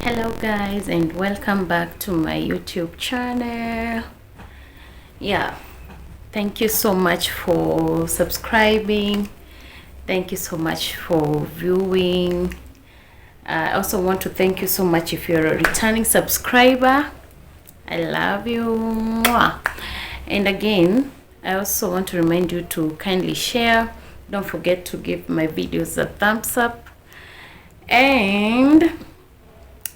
Hello guys, and welcome back to my YouTube channel. Yeah, thank you so much for subscribing. Thank you so much for viewing. I also want to thank you so much if you're a returning subscriber. I love you. Mwah. And again, I also want to remind you to kindly share. Don't forget to give my videos a thumbs up. And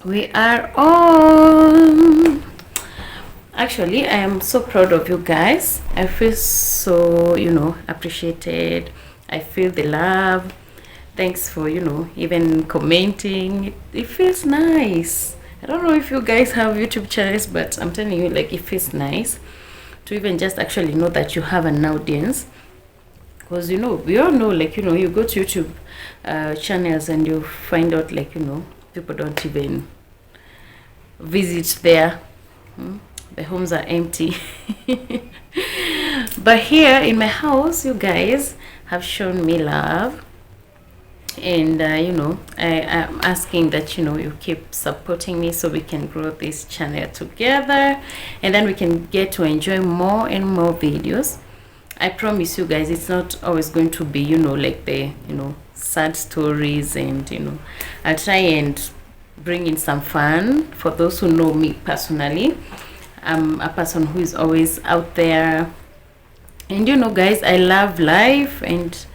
we are on. Actually, I am so proud of you guys. I feel so, appreciated. I feel the love. Thanks for, even commenting. It feels nice. I don't know if you guys have YouTube channels, but I'm telling you, like, it feels nice to even just actually know that you have an audience. Because, we all know, like, you go to YouTube channels and you find out, like, people don't even visit there. The homes are empty. But here in my house, you guys have shown me love. And, I am asking that, you keep supporting me so we can grow this channel together. And then we can get to enjoy more and more videos. I promise you guys, it's not always going to be, like the, sad stories. And, I'll try and bring in some fun. For those who know me personally, I'm a person who is always out there. And, guys, I love life and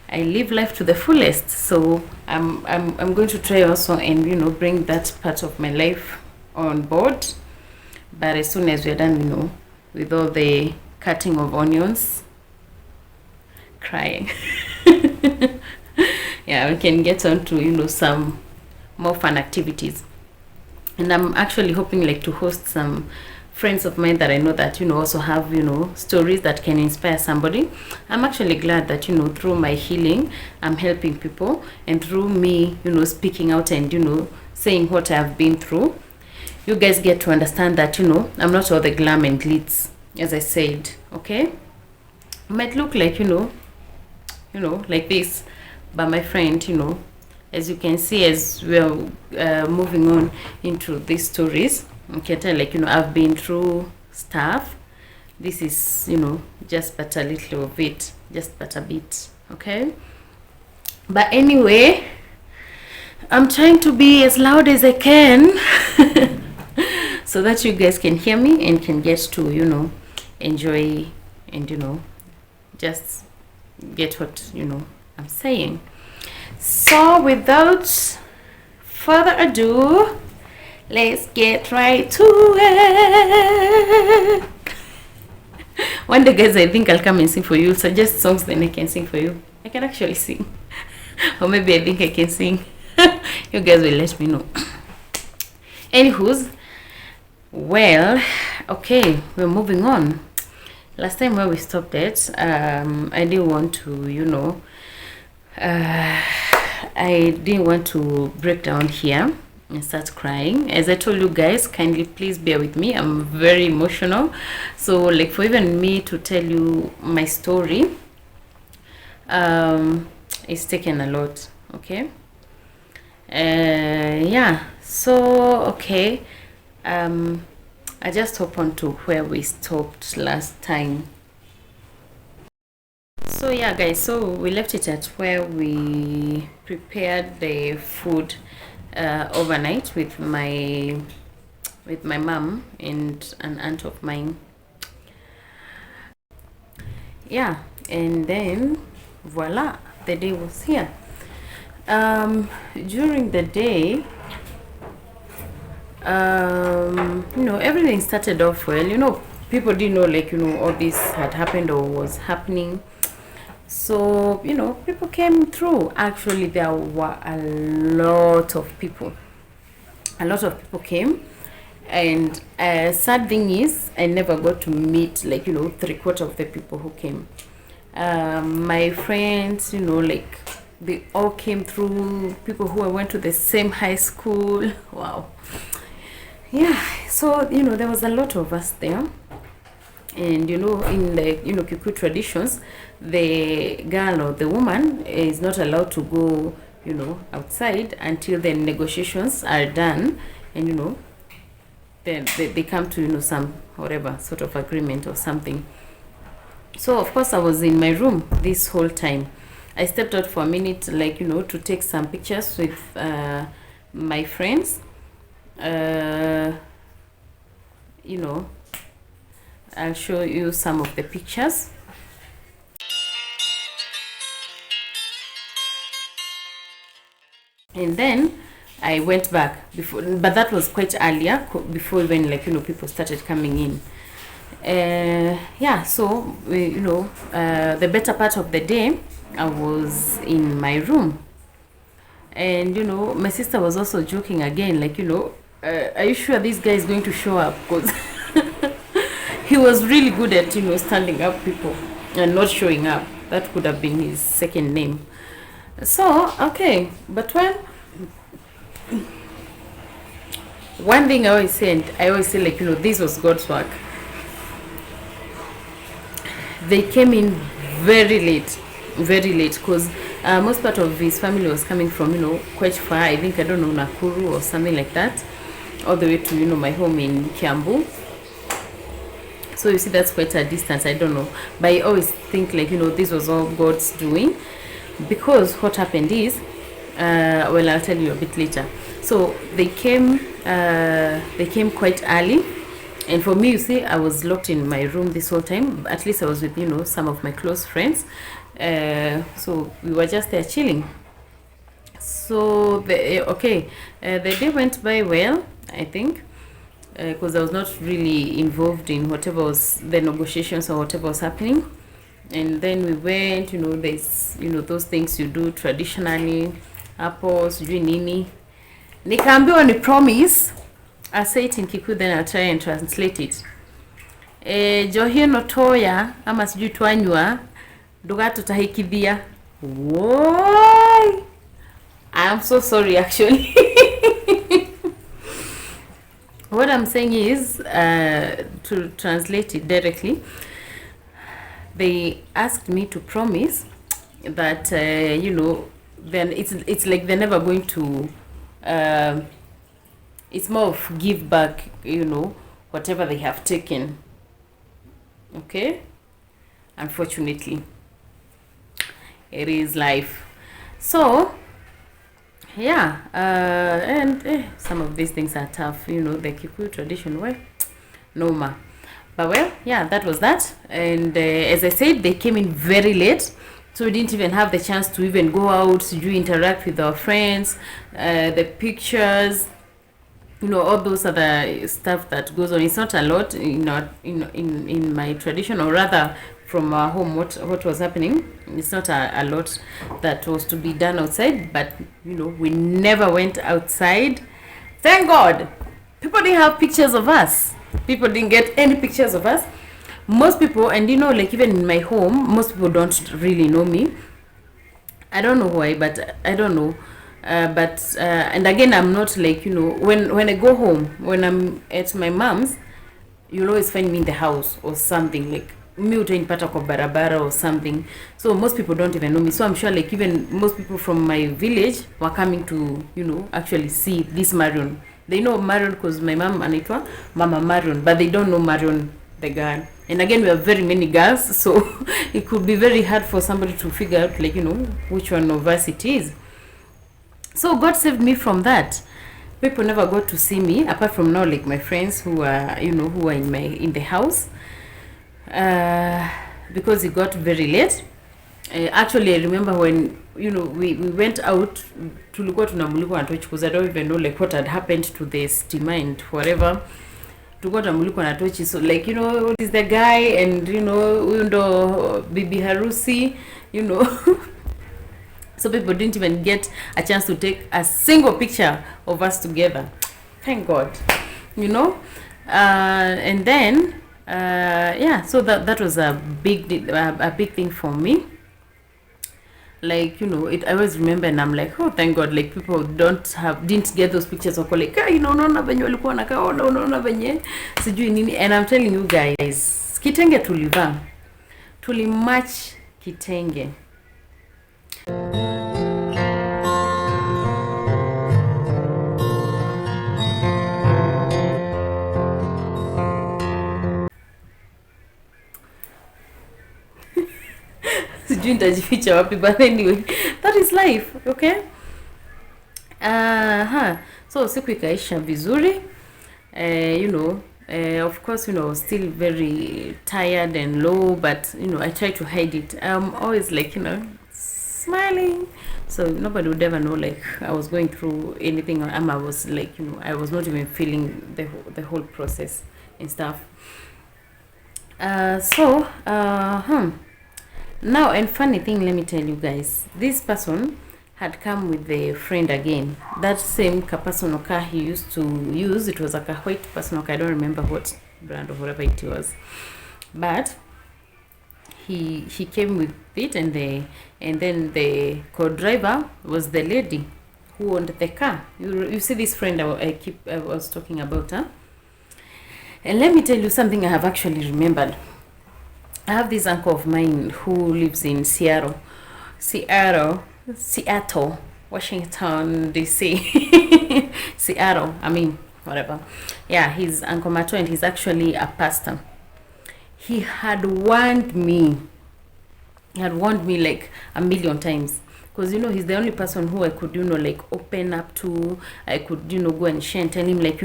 I live life to the fullest. So I'm going to try also and, bring that part of my life on board. But as soon as we're done, with all the cutting of onions, crying, yeah, we can get on to some more fun activities. And I'm actually hoping like to host some friends of mine that I know that also have stories that can inspire somebody. I'm actually glad that through my healing I'm helping people, and through me speaking out and saying what I've been through, you guys get to understand that I'm not all the glam and glitz, as I said. Okay, I might look like like this, but my friend, as you can see, as we're moving on into these stories, I can tell like I've been through stuff. This is just but a little of it, just but a bit. Okay, but anyway, I'm trying to be as loud as I can so that you guys can hear me and can get to enjoy and just get what I'm saying. So without further ado, let's get right to it. One day, guys, I think I'll come and sing for you. Suggest songs, then I can sing for you. I can actually sing. Or maybe I think I can sing. You guys will let me know. Anywho's, well, okay, we're moving on. Last time where we stopped it, I didn't want to, I didn't want to break down here and start crying. As I told you guys, kindly please bear with me. I'm very emotional. So like for even me to tell you my story, it's taken a lot. Okay. Yeah. So okay. I just hop on to where we stopped last time. So yeah guys, so we left it at where we prepared the food overnight with my mom and an aunt of mine. Yeah, and then voila, the day was here. During the day, everything started off well. People didn't know like all this had happened or was happening. So people came through. Actually, there were a lot of people came. And sad thing is I never got to meet like 3/4 of the people who came. My friends, like they all came through. People who I went to the same high school. Wow. Yeah, so there was a lot of us there. And in the Kikuyu traditions, the girl or the woman is not allowed to go outside until the negotiations are done and then they come to some whatever sort of agreement or something. So of course I was in my room this whole time. I stepped out for a minute, like to take some pictures with my friends. I'll show you some of the pictures. And then I went back before, but that was quite earlier, before when people started coming in. So the better part of the day I was in my room, and my sister was also joking again, like are you sure this guy is going to show up? Because he was really good at standing up people and not showing up. That could have been his second name. So okay, but one thing I always say like this was God's work. They came in very late, because most part of his family was coming from quite far. I think, I don't know, Nakuru or something like that, all the way to my home in Kiambu. So you see, that's quite a distance. I don't know, but I always think like this was all God's doing, because what happened is well, I'll tell you a bit later. So they came quite early, and for me, you see, I was locked in my room this whole time. At least I was with some of my close friends, so we were just there chilling. So the day went by well, I think, because I was not really involved in whatever was the negotiations or whatever was happening. And then we went, there's those things you do traditionally, apples, nini. Nikaambiwa ni promise. I say it in Kikuyu, then I'll try and translate it. Johie no toya ama sijui twanywa nduga tutahikithia. Why? I'm so sorry actually. What I'm saying is, to translate it directly, they asked me to promise that then it's like they're never going to it's more of give back whatever they have taken. Okay, unfortunately it is life. So yeah, and some of these things are tough, the Kikuyu tradition, well, no ma. But well, yeah, that was that. And as I said, they came in very late, so we didn't even have the chance to even go out to interact with our friends, the pictures, all those other stuff that goes on. It's not a lot in my tradition, or rather from our home, what was happening. It's not a lot that was to be done outside, but we never went outside. Thank God. People didn't have pictures of us. People didn't get any pictures of us. Most people, and like even in my home, most people don't really know me. I don't know why, but I don't know. And again, I'm not like when I go home, when I'm at my mom's, you'll always find me in the house or something, like me utainipata kwa barabara or something. So most people don't even know me. So I'm sure like even most people from my village were coming to actually see this Marion. They know Marion because my mom anaitwa Mama Marion, but they don't know Marion the girl. And again, we have very many girls, so it could be very hard for somebody to figure out like which one of us it is. So God saved me from that. People never got to see me apart from now, like my friends who are who are in the house, because it got very late. Actually, I remember when we went out, tulikuwa tunamulikwa na torch, because I don't even know like what had happened to the stima and whatever. Tulikuwa tunamulikwa na torch, so like what is the guy, and huyu ndo bibi harusi, so people didn't even get a chance to take a single picture of us together. Thank God, and then so that was a big thing for me. Like I always remember, and I'm like, oh thank God, like people didn't get those pictures of like unaona venye walikuwa nakaa, unaona venye sijui nini. And I'm telling you guys, kitenge tulimatch kitenge. sijui nitajificha wapi, but anyway, that is life. Okay. So siku ikaisha vizuri. Of course, still very tired and low, but I try to hide it. I'm always like, smiling, so nobody would ever know like I was going through anything, or I was like, I was not even feeling the whole process and stuff. Now, and funny thing, let me tell you guys, this person had come with a friend again. That same personal car he used to use, it was like a white personal car. I don't remember what brand or whatever it was, but he came with it, and then the co-driver was the lady who owned the car. You see this friend I was talking about, huh? And let me tell you something I have actually remembered. I have this uncle of mine who lives in Seattle, Washington DC. Seattle, whatever. Yeah, he's Uncle Mato, and he's actually a pastor. He had warned me like a million times, because he's the only person who I could like open up to. I could go and share and tell him like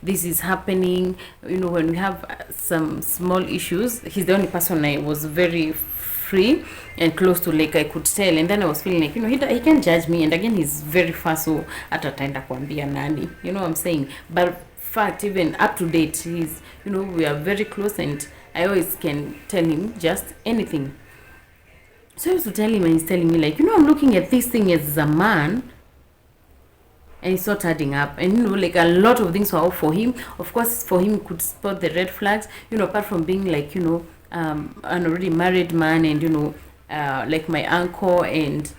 this is happening. When we have some small issues, he's the only person I was very free and close to, like I could tell. And then I was feeling like he can't judge me, and again he's very fast, so atataenda kuambia nani, what I'm saying. But fact, even up to date, he's we are very close, and I always can tell him just anything. So I used to tell him, and he's telling me like, I'm looking at this thing as a man, and it's not adding up. And like a lot of things were off for him. Of course, for him, he could spot the red flags, apart from being like an already married man, and like my uncle, and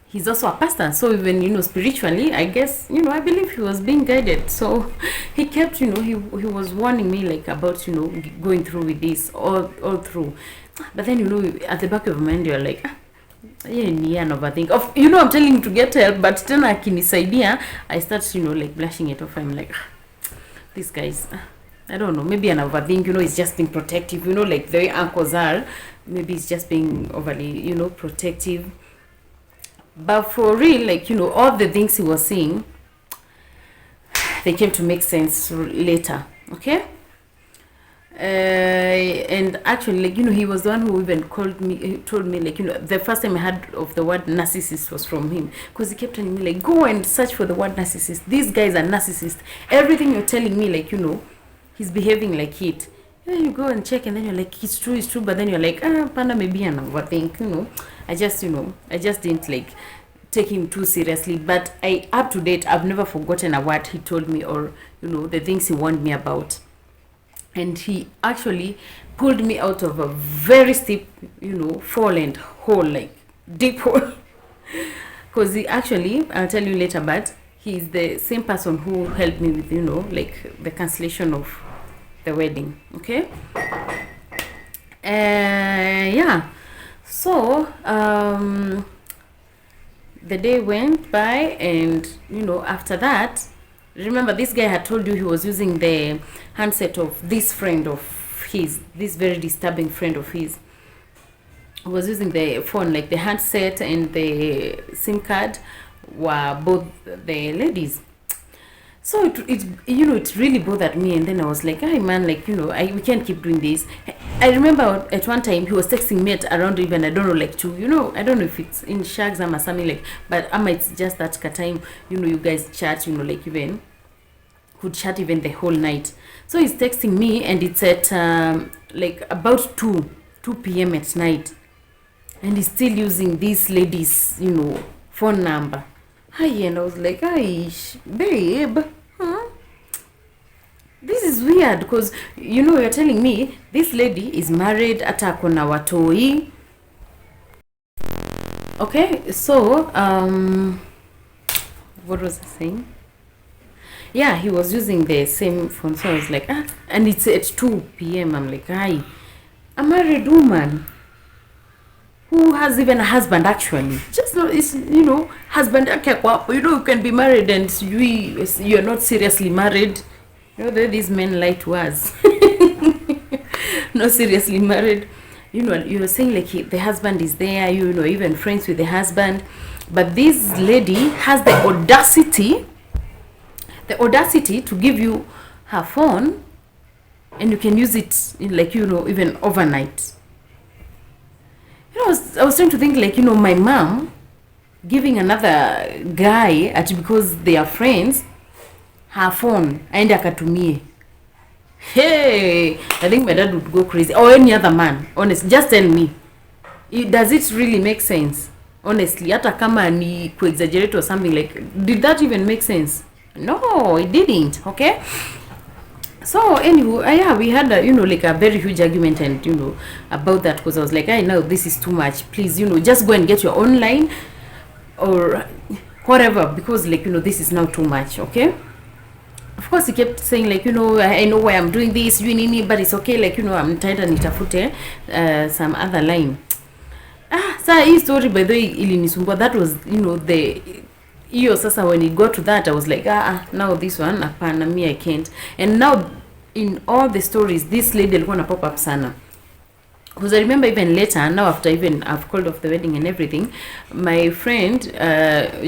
he's also a pastor. So even spiritually, I guess I believe he was being guided. So he kept he was warning me like about going through with this all through. But then at the back of your mind you're like, overthink of I'm telling him to get help, but then akinisaidia, I start like blushing it off. I'm like, these guys, I don't know, maybe an overthink, it's just being protective, like the way uncles are. Maybe it's just being overly protective. But for real, like all the things he was saying, they came to make sense later. Okay. And actually, like he was the one who even told me like the first time I heard of the word narcissist was from him, because he kept telling me like, go and search for the word narcissist. These guys are narcissists. Everything you're telling me, like he's behaving like it. Then you go and check, and then you're like, it's true, but then you're like, panda, maybe an overthink. I just didn't like take him too seriously. But up to date, I've never forgotten a word he told me, or the things he warned me about. And he actually pulled me out of a very steep, fall and hole, like deep hole. Because he actually, I'll tell you later, but he's the same person who helped me with, like the cancellation of the wedding. Okay. Yeah. So, the day went by, and, after that, remember, this guy had told you he was using the handset of this friend of his, this very disturbing friend of his. He was using the phone, like the handset and the SIM card were both the ladies. So it really bothered me, and then I was like, hey man, like we can't keep doing this. I remember at one time he was texting me at around even, I don't know, like I don't know if it's in shags or something, like, but it's just that time you guys chat, like even could chat even the whole night. So he's texting me, and it's at like about 2 p.m. at night, and he's still using this lady's phone number. Hi, and I was like, hi, babe, huh? This is weird, because you're telling me this lady is married, atako na watoi. Okay, so what was I saying? Yeah, he was using the same phone. So I was like, and it's at 2 p.m. I'm like, hi, a married woman who has even a husband, actually. Just it's husband. You can be married and you're not seriously married. These men lie to us. Not seriously married. you know, you were saying like the husband is there, you know, even friends with the husband, but this lady has the audacity to give you her phone, and you can use it like, you know, even overnight. You know, I was trying to think like, you know, my mom giving another guy at because they are friends her phone aende akatumie. Hey, I think my dad would go crazy, or any other man. Honest, just tell me, does it really make sense? Honestly, hata kama ni exaggerate or something, like, did that even make sense? No, it didn't. Okay. So anyway, yeah, we had a, you know, like a very huge argument, and you know, about that, because I was like, I know this is too much. Please, you know, just go and get your online or whatever, because like, you know, this is now too much. Okay. Of course, he kept saying like, you know, I know why I'm doing this, you nini, but it's okay, like, you know, I'm tired and nitafute some other line. Saa hii story by the way ilinisumbua. That was, you know, the hiyo sasa when it got to that, I was like, now this one hapana, me I can't. And now in all the stories this lady alikuwa na pop up sana, because I remember even later, now after even I've called off the wedding and everything, my friend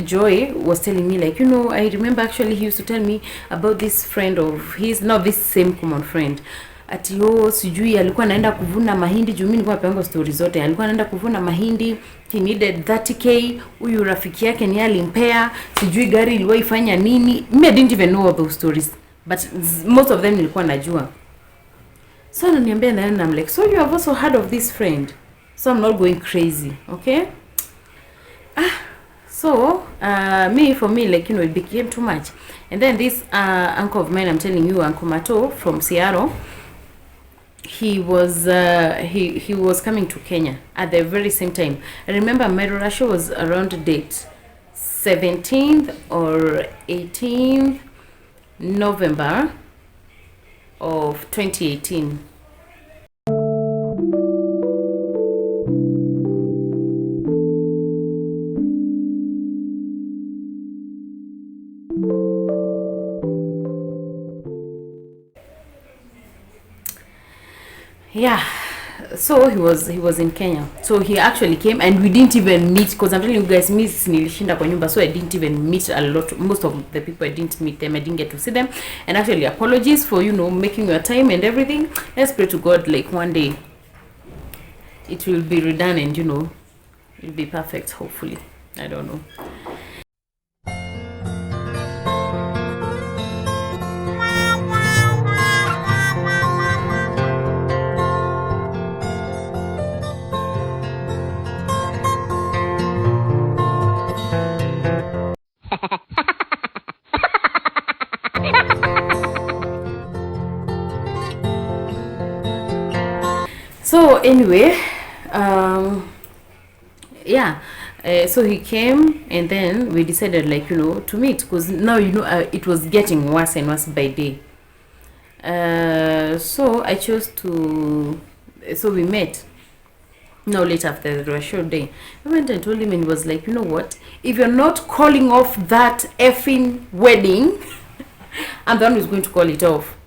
Joy was telling me like, you know, I remember actually he used to tell me about this friend of his, not this same common friend, ati sijui alikuwa anaenda kuvuna mahindi. Juu mimi nilikuwa napeanga story zote. Alikuwa anaenda kuvuna mahindi, he needed 30k, huyu rafiki yake ni alimpea, sijui gari iliwaifanya nini. Me I didn't even know all those stories, but most of them nilikuwa najua. So ananiambia, and I'm like, so you have also heard of this friend? So I'm not going crazy, okay? So for me, like, you know, it became too much. And then this uncle of mine, I'm telling you, Uncle Mato from Seattle, he was coming to Kenya at the very same time. I remember my ruracio was around date 17th or 18th November of 2018. Yeah, so he was in Kenya. So he actually came, and we didn't even meet, because I'm telling you guys, miss nilishinda kwa nyumba, so I didn't even meet a lot. Most of the people, I didn't meet them, I didn't get to see them. And actually, apologies for, you know, making your time and everything. Let's pray to God like one day it will be redone, and you know, it'll be perfect, hopefully. I don't know. So anyway, yeah, so he came, and then we decided, like, you know, to meet, because now, you know, it was getting worse and worse by day. So I chose to, so we met. No, later after the ruracio day, I went and told him, and he was like, you know what, if you're not calling off that effing wedding, I'm the one who's going to call it off.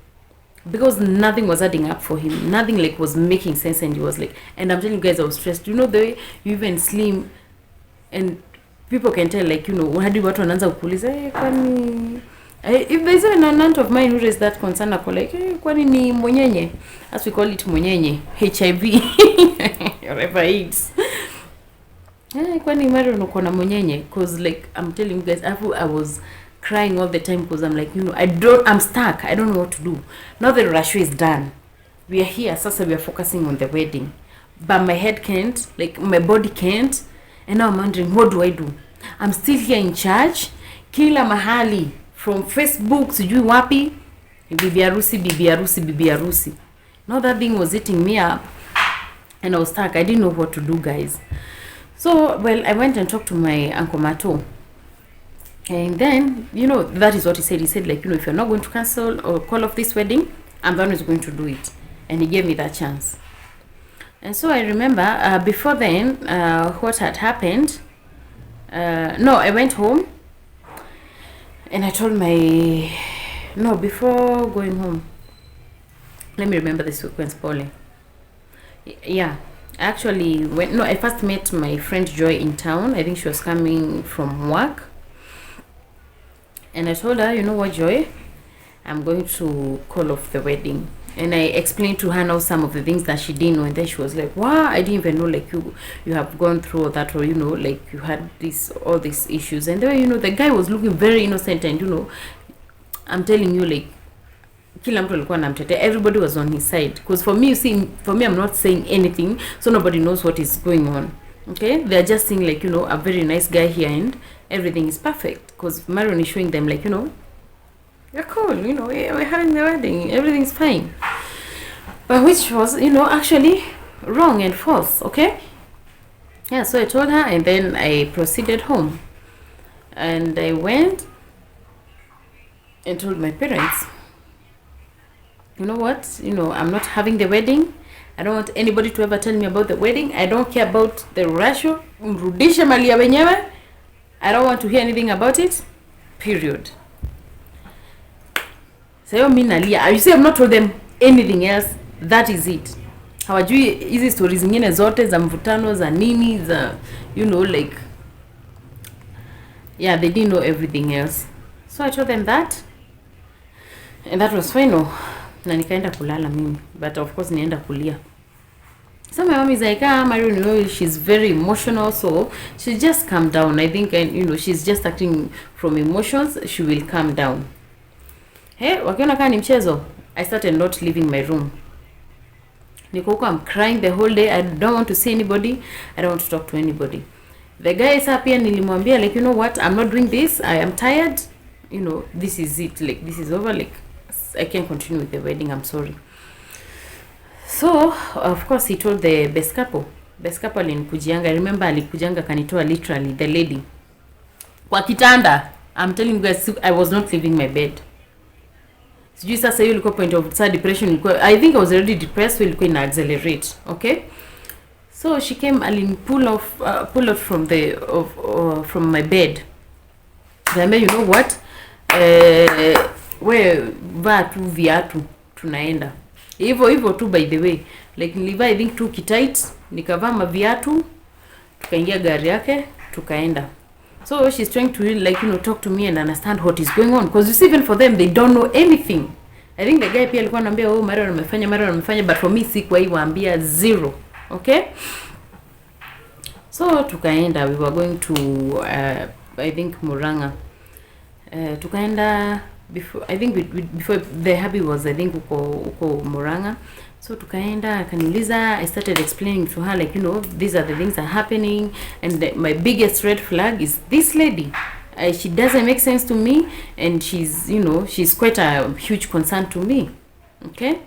Because nothing was adding up for him. Nothing like was making sense, and he was like, and I'm telling you guys, I was stressed. You know, the way you even slim, and people can tell, like, you know, hadi watu wanaanza kuuliza, kwani, if there's an aunt of mine who raised that concern, ako like, kwani ni mwenyenye, as we call it, mwenyenye, HIV, or AIDS. Kwani maro nuko na mwenyenye, because like, I'm telling you guys, I was crying all the time, because I'm like, you know, I'm stuck. I don't know what to do. Now the ruracio is done. We are here. Sasa we are focusing on the wedding. But my head can't, like my body can't. And now I'm wondering, what do I do? I'm still here in charge. Kila mahali. From Facebook, sijui wapi. Bibi harusi, bibi harusi, bibi harusi. Now that thing was eating me up. And I was stuck. I didn't know what to do, guys. So, well, I went and talked to my Uncle Mato. And then, you know, that is what he said. He said, like, you know, if you're not going to cancel or call off this wedding, I'm the one who's going to do it. And he gave me that chance. And so I remember, before then, what had happened, I went home, and I told before going home, let me remember the sequence, Polly. Yeah, Actually, I first met my friend Joy in town. I think she was coming from work. And I told her, you know what, Joy, I'm going to call off the wedding. And I explained to her now some of the things that she didn't know. And then she was like, wow, I didn't even know, like, you have gone through all that, or, you know, like, you had all these issues. And then, you know, the guy was looking very innocent. And, you know, I'm telling you, like, kila mtu alikuwa anamtetea. Everybody was on his side. Because for me, I'm not saying anything. So nobody knows what is going on. Okay? They're just saying, like, you know, a very nice guy here and everything is perfect. Because Marion is showing them, like, you know, you're cool, you know, we're having the wedding, everything's fine. But which was, you know, actually wrong and false, okay? Yeah, so I told her, and then I proceeded home. And I went and told my parents, you know what, you know, I'm not having the wedding. I don't want anybody to ever tell me about the wedding. I don't care about the ruracio. Mrudishe mali ya wenyewe. I don't want to hear anything about it. Period. Sayo mimi nalia. You see, I've not told them anything else. That is it. Hawajui hizi stories zingine zote za mvutano za nini za, you know, like, yeah, they didn't know everything else. So I told them that, and that was final. Na nikaenda kulala mimi, but of course nienda kulia. So my mom is like, Marion, you know, she's very emotional, so she just calm down. I think, and you know, she's just acting from emotions. She will calm down. Hey, wakiona kama ni mchezo, I started not leaving my room. Niko huko, I'm crying the whole day. I don't want to see anybody. I don't want to talk to anybody. The guy is up here, nilimwambia, like, you know what, I'm not doing this. I am tired. You know, this is it. Like, this is over. Like, I can't continue with the wedding. I'm sorry. So, of course, he told the best couple. Best couple alinikujianga. I remember alikujanga kanitoa literally, the lady. Kwa kitanda. I'm telling you guys, I was not leaving my bed. Sijui sasa hiyo ilikuwa point of depression. I think I was already depressed, so ilikuwa ina accelerate. Okay? So she came, pull off from my bed. Then you know what? We vaa tu viatu tunaenda. Hivyo tu, by the way. Like nilivaa, I think, tu kitight, nikavaa maviatu, tukaingia gari yake, tukaenda. So she's trying to, like, you know, talk to me and understand what is going on, because you see, even for them, they don't know anything. I think the guy pia alikuwa anambia, oh, Marion amefanya, but for me sikuwa iwaambia zero. Okay? So tukaenda, we were going to I think Muranga. Tukaenda before the hubby was, I think, uko Muranga. So tukaenda, akaniuliza, I started explaining to her, like, you know, these are the things that are happening, and my biggest red flag is this lady. She doesn't make sense to me, and she's, you know, she's quite a huge concern to me. Okay?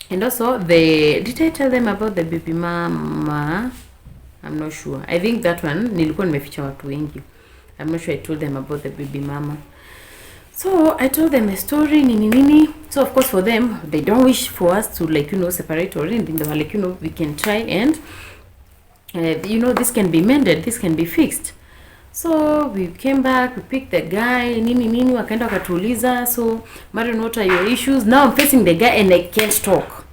And also, did I tell them about the baby mama? I'm not sure. I think that one, nilikuwa nimeficha watu wengi. I'm not sure I told them about the baby mama. So I told them a story, nini. So of course for them, they don't wish for us to, like, you know, separate or anything. They were like, you know, we can try and, you know, this can be mended, this can be fixed. So we came back, we picked the guy, nini, wakaenda wakatuuliza. So, Marion, what are your issues? Now I'm facing the guy and I can't talk.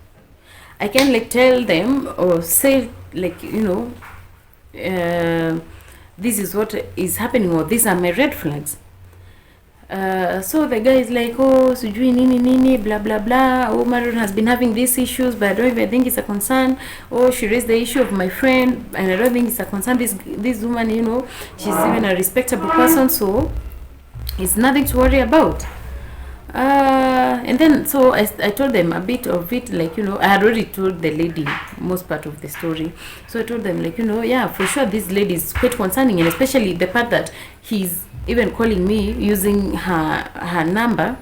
I can't, like, tell them or say, like, you know, this is what is happening, or these are my red flags. So the guy is like, oh, sujui nini, blah blah blah. Oh, Marion has been having these issues, but I don't even think it's a concern. Oh, she raised the issue of my friend, and I don't think it's a concern. This woman, you know, she's even a respectable person, so it's nothing to worry about. And then, so I told them a bit of it, like, you know, I had already told the lady most part of the story. So I told them, like, you know, yeah, for sure this lady is quite concerning, and especially the part that he's even calling me using her number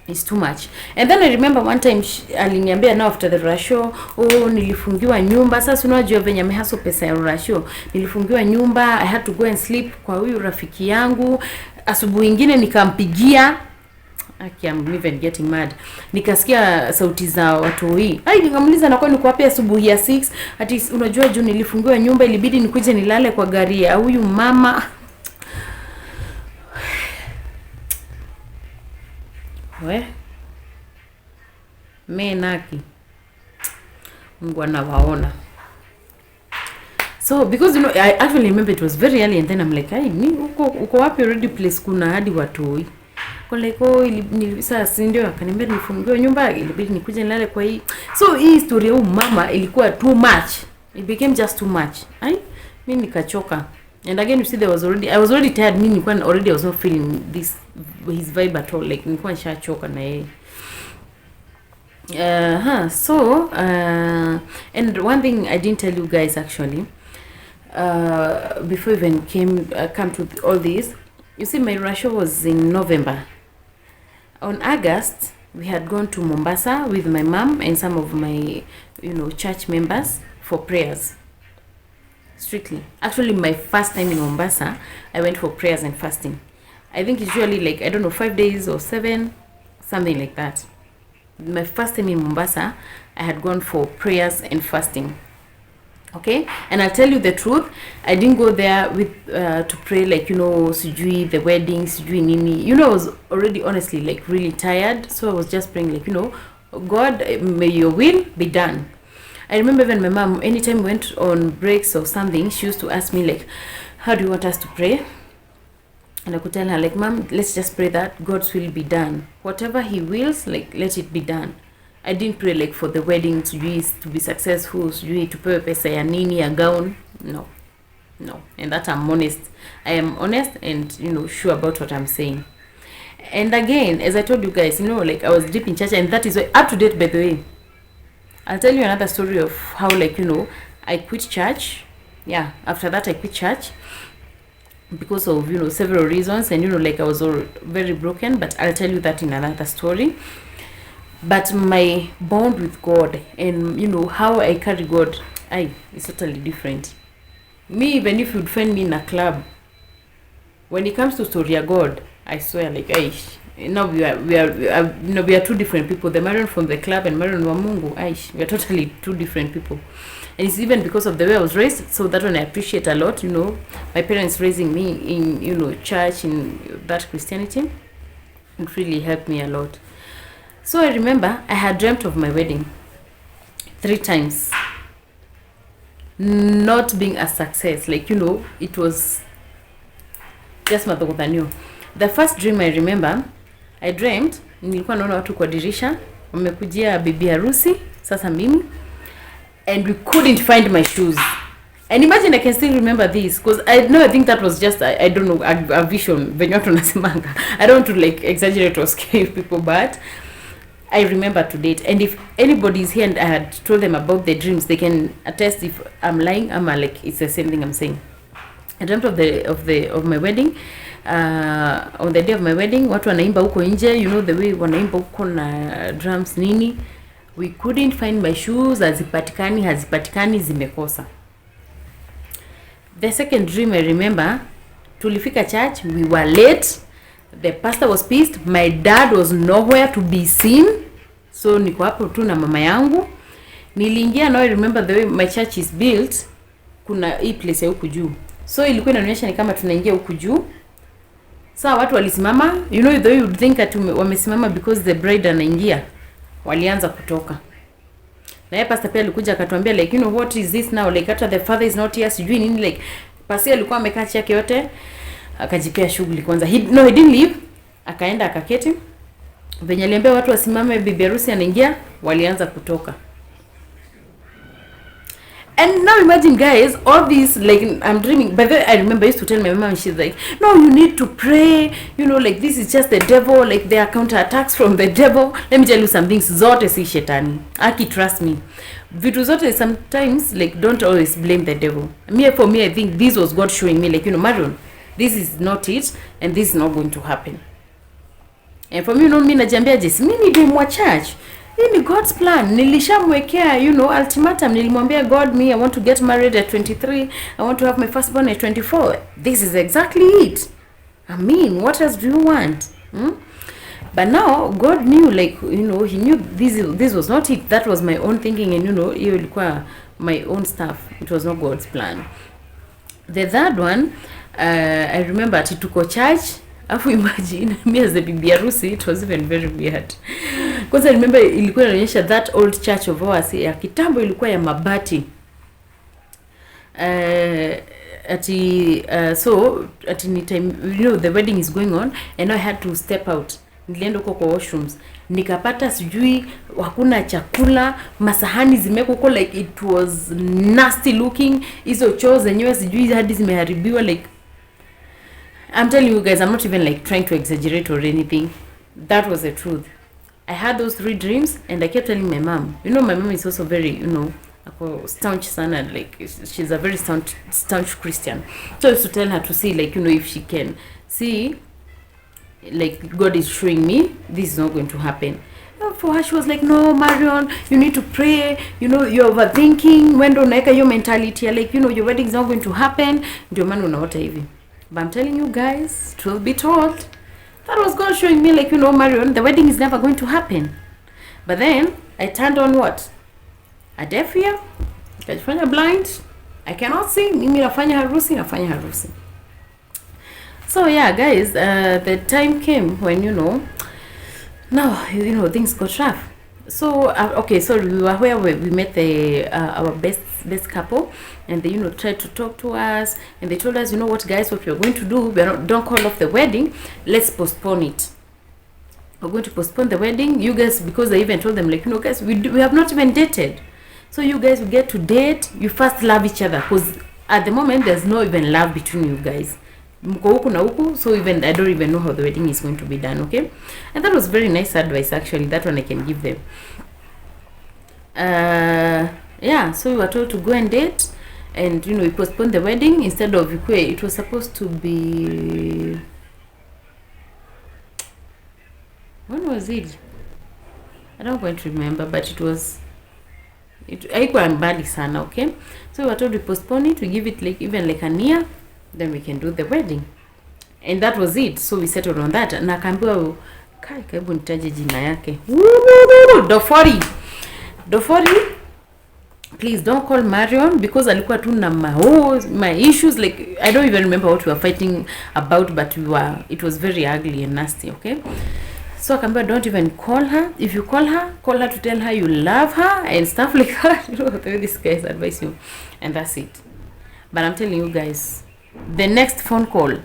is too much. And then I remember one time aliniambia, now after the ruracio, oh, nilifungiwa nyumba. Sasa unajua venye amehaso pesa ya ruracio, nilifungiwa nyumba, I had to go and sleep kwa huyu rafiki yangu. Asubuhi nyingine nikampigia, I'm even getting mad. Nikasikia sauti za watu hii. Nikamuuliza, na kwa niko wapi asubuhi ya 6? Ati unajua juu nilifungiwa nyumba, ilibidi nikuje nilale kwa gari ya huyu mama. We menaki Mungu anawaona. So because I actually remember it was very early, and then I'm like, "Hey, me uko wapi already place kuna hadi watoi." Kwa like, "Oh, sasa ndio akaniambia nifungue nyumba, ilibidi nikuje nilale kwa hii." So hii story ya mama ilikuwa too much. It became just too much. Mimi nikachoka. And again, you see, I was already tired. Mimi nilikuwa already, I was not feeling his vibe at all. Like nilikuwa nishachoka na yeye. So and one thing I didn't tell you guys actually, before even come to all this, you see, my ruracio was in November. On August, we had gone to Mombasa with my mom and some of my church members for prayers. Strictly, actually, my first time in Mombasa, I went for prayers and fasting. I think usually, like, I don't know, 5 days or 7, something like that. My first time in Mombasa, I had gone for prayers and fasting. Okay, and I'll tell you the truth, I didn't go there with to pray like sijui the wedding, sijui nini. I was already honestly like really tired, so I was just praying like God, may your will be done. I remember when my mom, anytime we went on breaks or something, she used to ask me like, how do you want us to pray? And I could tell her like, Mom, let's just pray that God's will be done. Whatever he wills, like, let it be done. I didn't pray like for the wedding to be successful, to pay pesa ya nini, a gown. No. And that I'm honest. I am honest and sure about what I'm saying. And again, as I told you guys, like I was deep in church, and that is up to date, by the way. I'll tell you another story of how like I quit church. Yeah, after that I quit church because of several reasons, and like I was all very broken, but I'll tell you that in another story. But my bond with God and how I carry God, it's totally different. Me, even if you'd find me in a club, when it comes to story of God, I swear, like, now we are two different people. The Marion from the club and Marion wa Mungu, we are totally two different people. And it's even because of the way I was raised, so that one I appreciate a lot. My parents raising me in church, in that Christianity, it really helped me a lot. So I remember I had dreamt of my wedding 3 times, not being a success. Like it was just madhogothanio. The first dream I remember, I dreamt nilikuwa naona watu kwa dirisha wamekujia bibi harusi sasa mimi, and we couldn't find my shoes. And imagine, I can still remember this because I think that was just I don't know, a vision venye watu nasemanga. I don't want to like exaggerate or scare people, but I remember to date. And if anybody is here and I had told them about the dreams, they can attest if I'm lying. I'm like, it's the same thing I'm saying. I dreamt of my wedding. On the day of my wedding, watu wanaimba huko nje, the way wanaimba huko na drums nini. We couldn't find my shoes, hazipatikani zimekosa. The second dream I remember, tulifika church, we were late. The pastor was pissed. My dad was nowhere to be seen. So niko hapo tu na mama yangu. Niliingia, now I remember the way my church is built, kuna hii place ya huku juu. So ilikuwa inaonyesha ni kama tunaingia huku juu. Sawa, watu walisimama, the way you would think that wamesimama because the bride anaingia. Walianza kutoka. Na yeye pastor pia alikuja akatuambia like what is this now, like after the father is not here, sijui nini, like pastor alikuwa amekaa chake yote akajipea shughuli kwanza. He didn't leave. Akaenda akaketi. Venye aliambia watu wasimame bibi harusi anaingia, walianza kutoka. And now imagine guys, all these, like I'm dreaming. By the way, I remember I used to tell my mom, and she's like, no, you need to pray, like this is just the devil, like there are counterattacks from the devil. Let me tell you some things, zote si shetani. Aki, trust me. Vitu zote sometimes, like, don't always blame the devil. For me, I think this was God showing me, like, Marion, this is not it, and this is not going to happen. And for me, mimi najiambia just, mimi ni mwa church. Hii ni God's plan. Nilishamwekea, ultimatum. Nilimwambia God, I want to get married at 23. I want to have my firstborn at 24. This is exactly it. I mean, what else do you want? But now, God knew, like, he knew this was not it. That was my own thinking, and, hiyo ilikuwa my own stuff. It was not God's plan. The third one, I remember ati tuko church. Afu imagine, me as the bibi harusi, it was even very weird. Because I remember ilikuwa inaonyesha that old church of ours ya kitambo ilikuwa ya mabati. So at any time, the wedding is going on, and I had to step out. Nilienda huko kwa washrooms, nikapata sijui hakuna chakula, masahani zimeko huko, like it was nasty looking. Hizo choo zenyewe sijui hadi zimeharibiwa. Like, I'm telling you guys, I'm not even like trying to exaggerate or anything. That was the truth. I had those 3 dreams, and I kept telling my mom. My mom is also very, staunch sana, like she's a very staunch Christian. So I used to tell her to see, like, if she can see, like, God is showing me this is not going to happen. For her, she was like, no, Marion, you need to pray. You're overthinking. When don't like your mentality, like, your wedding is not going to happen. But I'm telling you guys, truth be told, that was God showing me, like, Marion, the wedding is never going to happen. But then I turned on what? A deaf ear. Nikajifanya blind. I cannot see. Mimi nafanya harusi. So yeah, guys, the time came when, now, things got rough. So, okay, so we were where we met our best couple, and they, tried to talk to us, and they told us, what, guys, what we're going to do, don't call off the wedding, let's postpone it. We're going to postpone the wedding. You guys, because I even told them, like, guys, we have not even dated. So you guys will get to date. You first love each other, because at the moment, there's no even love between you guys. So even I don't even know how the wedding is going to be done, okay? And that was very nice advice, actually. That one I can give them. Yeah, so we were told to go and date, and we postponed the wedding instead of it was supposed to be, when was it? I don't quite remember, but it was haikuwa mbali sana, okay? So we were told to postpone it, we give it like even like a year, then we can do the wedding. And that was it. So we settled on that. Na akaambiwa karibu nitaje jina yake. Dofori. Please don't call Marion, because alikuwa tu na my issues, like I don't even remember what we were fighting about, but it was very ugly and nasty, okay? So akaambiwa don't even call her. If you call her to tell her you love her and stuff like that. The way this guys advise you, and that's it. But I'm telling you guys, the next phone call,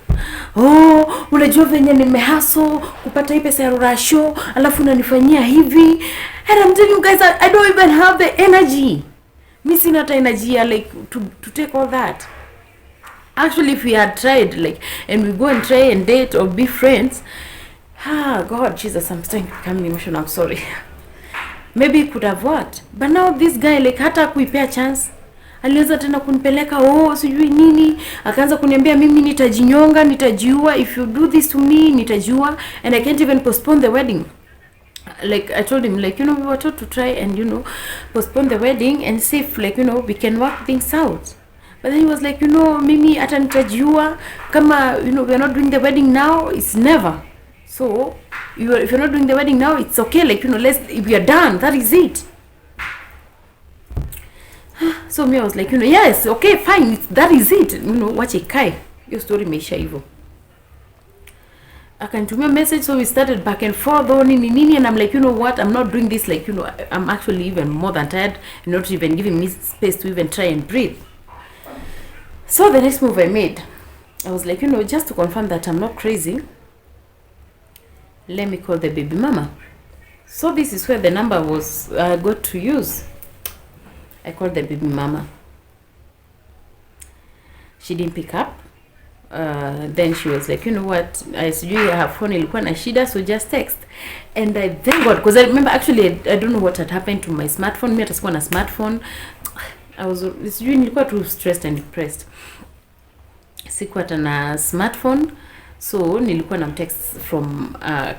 unajua venye nimehaso kupata hii pesa ya ruracio, alafu unanifanyia hivi. And I'm telling you guys, I don't even have the energy. Mi sina hata energy like to take all that. Actually, if we had tried, like, and we go and try and date or be friends, God, Jesus, I'm starting to become emotional. I'm sorry. Maybe it could have worked. But now this guy, like, hata kuipea chance. Aliweza tena kunipeleka sijui nini, akaanza kuniambia mimi nitajinyonga, nitajiua, if you do this to me nitajiua, and I can't even postpone the wedding. Like I told him, like, we were told to try and postpone the wedding and see if, like, we can work things out. But then he was like, mimi hata nitajiua kama we are not doing the wedding now, it's never. So if you're not doing the wedding now, it's okay, like, if we are done, that is it. So me, I was like, yes, okay, fine, that is it. Wache kai. Your story meisha hivyo. Akanitumia message, so we started back and forth on nini, and I'm like, what, I'm not doing this, like, I'm actually even more than tired, not even giving me space to even try and breathe. So the next move I made, I was like, just to confirm that I'm not crazy, let me call the baby mama. So this is where the number was got to use. I called the baby mama. She didn't pick up. Then she was like, what, I suggested her phone ilikuwa na shida, so just text. And I thank God, because I remember, actually, I don't know what had happened to my smartphone. Me atakuwa na smartphone. Nilikuwa too stressed and depressed. Sikuwa hata na smartphone. So nilikuwa na text from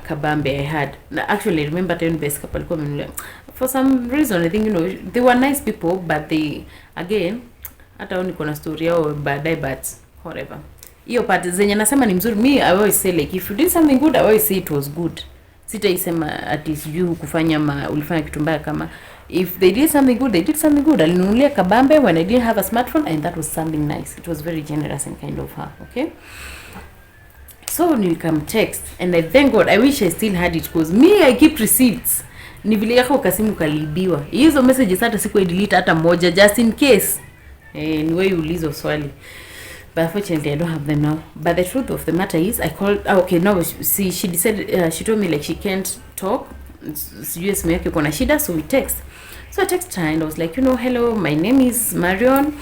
Kabambe I had. Actually, I remember the best couple alikuwa for some reason, I think, they were nice people, but they, again, hata niko na story yao baadaye, but whatever. Hiyo part zenye nasema ni mzuri. Me, I always say, like, if you did something good, I always say it was good. Sitaisema at least you kufanya ulifanya kitu mbaya. Kama if they did something good, they did something good. Alinunulia Kabambe when I didn't have a smartphone, and that was something nice. It was very generous and kind of her, okay? So nilikam text, and I thank God. I wish I still had it, because me, I keep receipts. Ni vile yako kasimu kalibiwa. Hizo messages hata siku delete hata moja, just in case. Anyway, you ulizo swali. But unfortunately, I don't have them now. But the truth of the matter is, I called. Okay, now see, she decided. She told me like she can't talk. Sijui simu yake iko na shida, so we text. So I text her and I was like, hello, my name is Marion.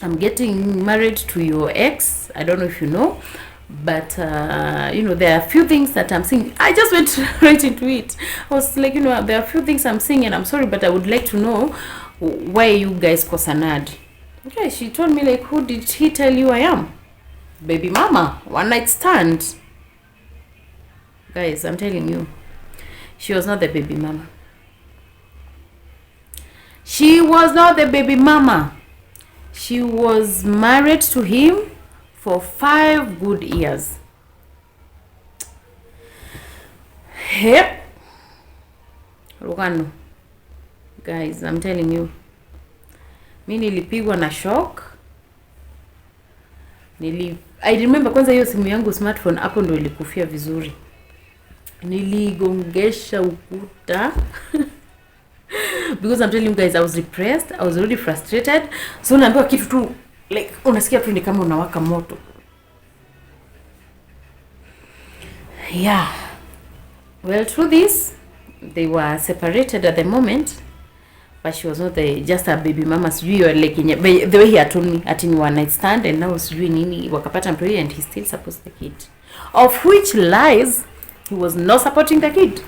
I'm getting married to your ex. I don't know if you know, but there are a few things that I'm seeing. I just went right into it. I was like, there are a few things I'm seeing, and I'm sorry, but I would like to know why you guys kosanad. Okay, she told me like, who did he tell you I am? Baby mama, one night stand. Guys, I'm telling you, she was not the baby mama. She was not the baby mama. She was married to him for 5 good years. Yep. Rugano. Guys, I'm telling you. Mimi nilipigwa na shock. I remember kwanza hiyo simu yangu smartphone hapo ndo ilikufia vizuri. Niligongesha ukuta. Because I'm telling you guys, I was depressed. I was already frustrated. So naambiwa kitu tu like unasikia tu ni kama unawaka moto. Yeah. Well, through this, they were separated at the moment. But she was not just a baby mama. Sijui like the way he had told me at in one night stand, and now sijui nini wakapata mtoi, and he still supports the kid. Of which lies, he was not supporting the kid.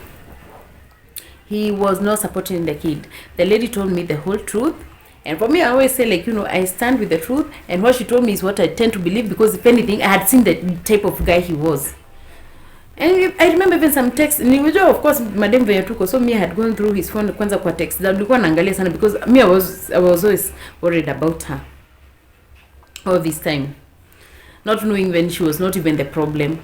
He was not supporting the kid. The lady told me the whole truth. And for me, I always say like, I stand with the truth. And what she told me is what I tend to believe, because if anything, I had seen the type of guy he was. And I remember even some texts. Of course, Madam Vayatuko, so me I had gone through his phone kwanza kwa text. Because me, I was always worried about her all this time. Not knowing when she was not even the problem.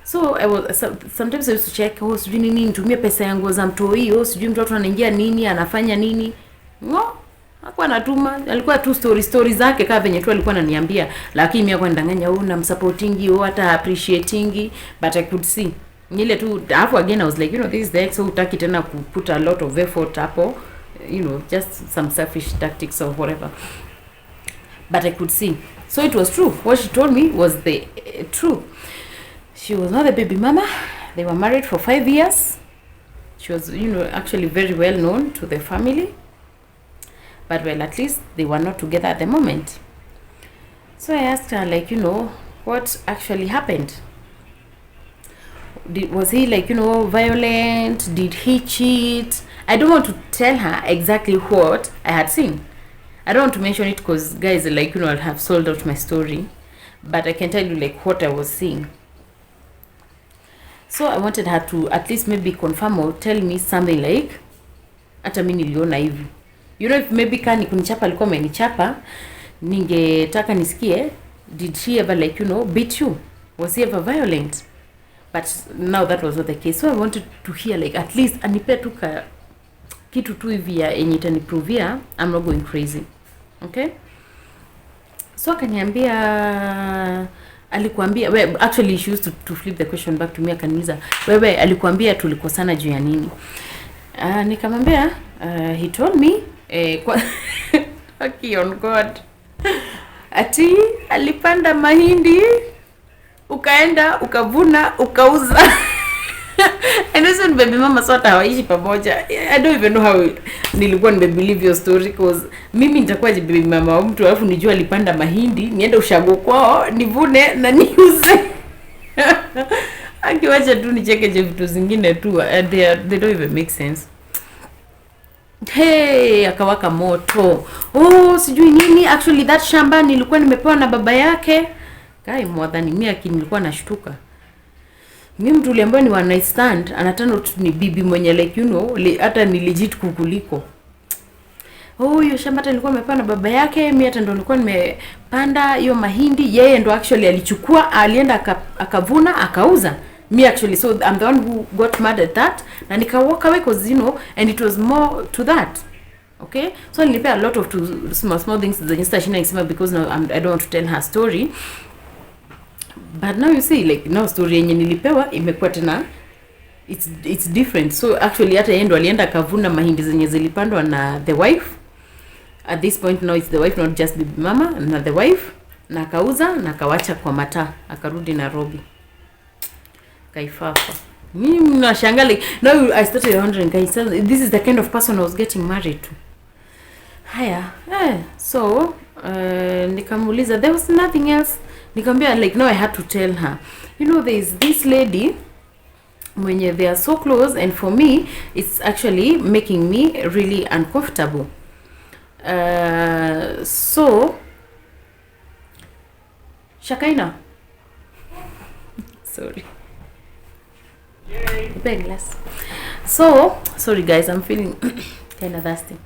So I was sometimes I used to check, sijui nini nitumie pesa yangu za mtoi, sijui mtoto anaingia nini, anafanya nini. No, hakuwa anatuma, alikuwa tu stories zake kama venye tu alikuwa ananiambia, lakini mimi akwanidanganya na msupportingi hata appreciatingi, but I could see. Nile tu hapo again I was like, this is the ex, so utaki tena put a lot of effort hapo, just some selfish tactics or whatever. But I could see. So it was true. What she told me was the truth. She was not a baby mama. They were married for 5 years. She was, actually very well known to the family. But well, at least they were not together at the moment. So I asked her, like, what actually happened? Was he like, violent? Did he cheat? I don't want to tell her exactly what I had seen. I don't want to mention it because guys, like, I'll have sold out my story. But I can tell you like what I was seeing. So I wanted her to at least maybe confirm or tell me something like, hata mimi niliona hivi. If maybe kani kunichapa alikuwa amenichapa, ningetaka nisikie, did she ever like, beat you? Was he ever violent? But now that was not the case. So I wanted to hear like at least anipe tu kitu tu hivi ya yenye itaniprovia I'm not going crazy. Okay? So akaniambia alikuambia actually she used to flip the question back to me, akaniuliza wewe alikuambia tulikosana juu ya nini? Nikamwambia he told me okay, on God, ati alipanda mahindi ukaenda ukavuna ukauza. And listen, baby mama sort hawaishi pamoja. I don't even know how nilikuwa nimebelieve your story, because mimi nitakuwa baby mama wa mtu alafu nijua alipanda mahindi niende ushago kwao nivune na niuze. Akiwacha tu nicheke vitu zingine tu, they don't even make sense. Hey, akawaka moto. Sijui nini, actually that shamba nilikuwa nimepewa na baba yake. Kai mwadhani mimi nilikuwa nashtuka. Mimi mtu uliambiwa ni one night stand, anatano tu ni bibi mwenye like hata ni legit kukuliko. Hiyo shamba nilikuwa nimepewa na baba yake, mimi hata ndo nilikuwa nimepanda hiyo mahindi, yeye ndo actually alichukua, alienda akavuna akauza. Me actually, so I'm the one who got mad at that, na nika walk away because and it was more to that. Okay? So nilipea a lot of small things zenye sitashina nikisema because now I don't want to tell her story. But now you see, like, now story yenye nilipewa imekuwa tena it's different. So actually hata yeye ndo alienda kavuna mahindi zenye zilipandwa na the wife. At this point now it's the wife, not just baby mama, na the wife, na akauza na akawacha kwa mata, akarudi Nairobi. Kaifafa. Mimi nashangaa, like, now I started wondering, guys, this is the kind of person I was getting married to. Haya, so nikamuuliza, there was nothing else. Nikamwambia, like, no, I had to tell her, you know, there is this lady when they are so close, and for me it's actually making me really uncomfortable. So Shakaina, sorry, very less. So sorry guys, I'm feeling kind of thirsty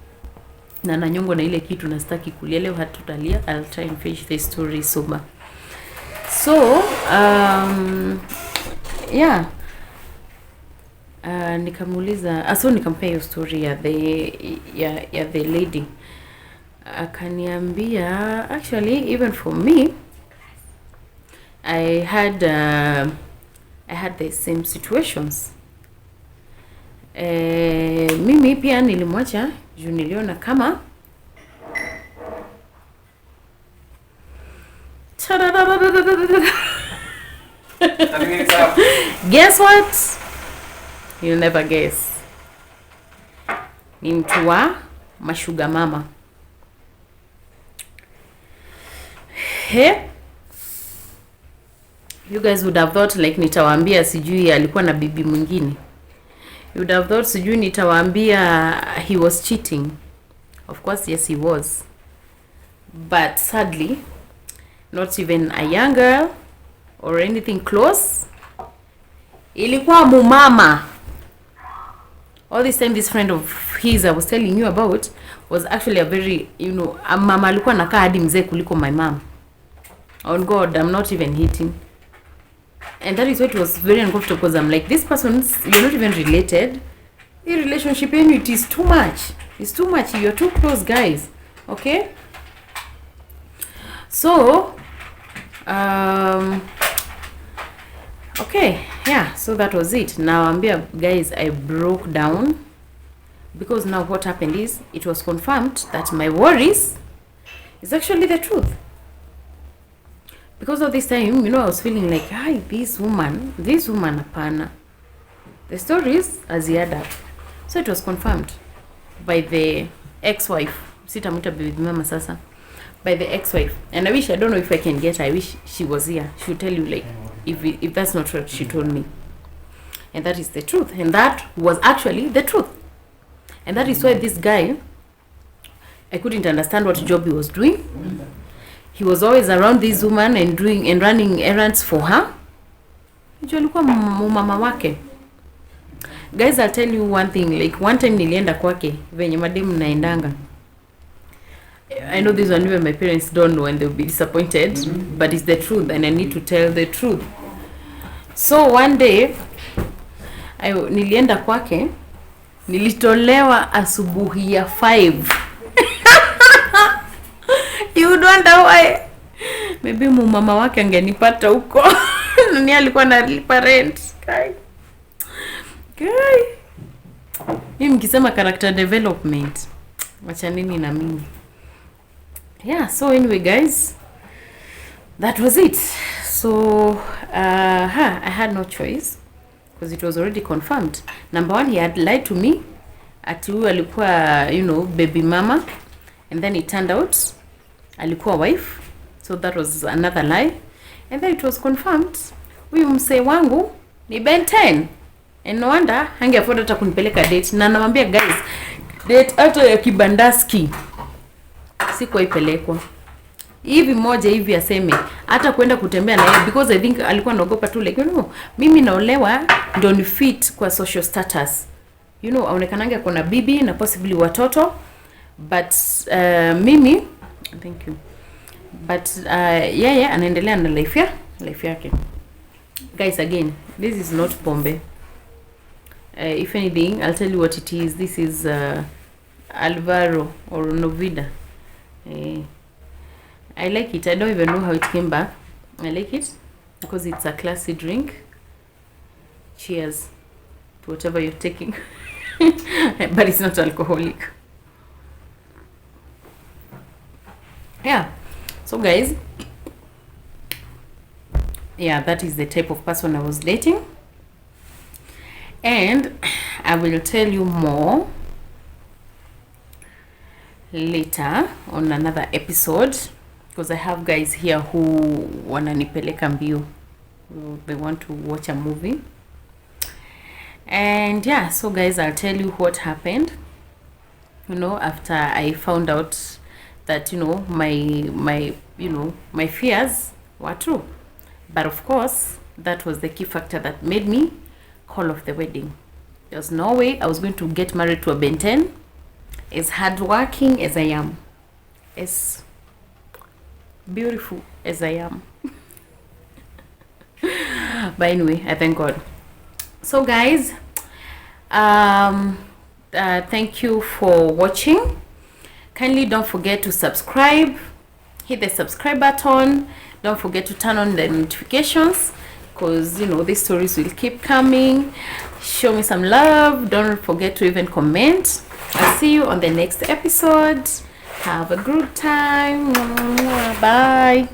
na nanyongo na ile kitu nastaki kulia leo, hatutalia. I'll try and finish the story sober. So yeah, nikamuuliza, so nikampea hiyo story ya the lady. Akaniambia, actually even for me I had the same situations. Mimi pia nilimwacha juu niliona kama guess what? You'll never guess. Ni mtu wa mashuga mama. He? You guys would have thought like nitawaambia sijui alikuwa na bibi mwingine. You would have thought sijui nitawaambia he was cheating. Of course, yes he was. But sadly, not even a young girl or anything close. Ilikuwa mumama. All this time this friend of his I was telling you about was actually a very, you know, a mama alikuwa anakaa hadi mzee kuliko my mom. On God, I'm not even hitting. And that is why it was very uncomfortable, because I'm like, this person, you're not even related. The relationship, it is too much. It's too much. You're too close, guys. Okay? So, okay, yeah, so that was it. Now, guys, I broke down, because now what happened is, it was confirmed that my worries is actually the truth. Because of this time, you know, I was feeling like, hi, this woman, apana. The stories as he had up. So it was confirmed by the ex-wife. Sitamuta baby mama sasa. By the ex-wife. And I don't know if I can get her. I wish she was here. She would tell you, like, if that's not what she told me. And that is the truth. And that was actually the truth. And that is why this guy, I couldn't understand what job he was doing. He was always around this woman and doing and running errands for her. Alikuwa mama wake. Guys, I'll tell you one thing. Like, one time nilienda kwake venye mademu naendanga. I know this one even my parents don't know and they'll be disappointed, but it's the truth and I need to tell the truth. So one day nilienda kwake, nilitolewa asubuhi ya 5. You would wonder why. Maybe mama wake angenipata huko. Nani alikuwa analipa rent. Kai. Mimi mkisema character development. Wacha nini na mimi. Yeah, so anyway guys, that was it. So I had no choice because it was already confirmed. Number one, he had lied to me. Ati huyu alikuwa, you know, baby mama, and then it turned out alikuwa wife. So that was another lie. And then it was confirmed huyu msee wangu ni Ben 10. And no wonder hangeafford hata kunipeleka date. Na namwambia guys, date hata ya kibandaski sikuwa ipelekwa. Hivi moja hivi aseme hata kwenda kutembea na yeye, because I think alikuwa anaogopa tu, like, you know, mimi naolewa ndio ni fit kwa social status. You know, aonekananga kuna bibi na possibly watoto, but mimi, thank you, but yeye anaendelea na life yake. Guys, again, this is not pombe. If anything, I'll tell you what it is. This is Alvaro or Novida. I like it. I don't even know how it came back. I like it because it's a classy drink. Cheers to whatever you're taking. But it's not alcoholic. Yeah, so guys, yeah, that is the type of person I was dating, and I will tell you more later on another episode, because I have guys here who wananipeleka mbio. They want to watch a movie. And yeah, so guys, I'll tell you what happened, after I found out that my fears were true. But of course, that was the key factor that made me call off the wedding. There was no way I was going to get married to a Benten, as hardworking as I am, as beautiful as I am. But anyway, I thank God. So guys, thank you for watching. Kindly don't forget to subscribe, hit the subscribe button. Don't forget to turn on the notifications, because these stories will keep coming. Show me some love. Don't forget to even comment. I'll see you on the next episode. Have a good time. Bye.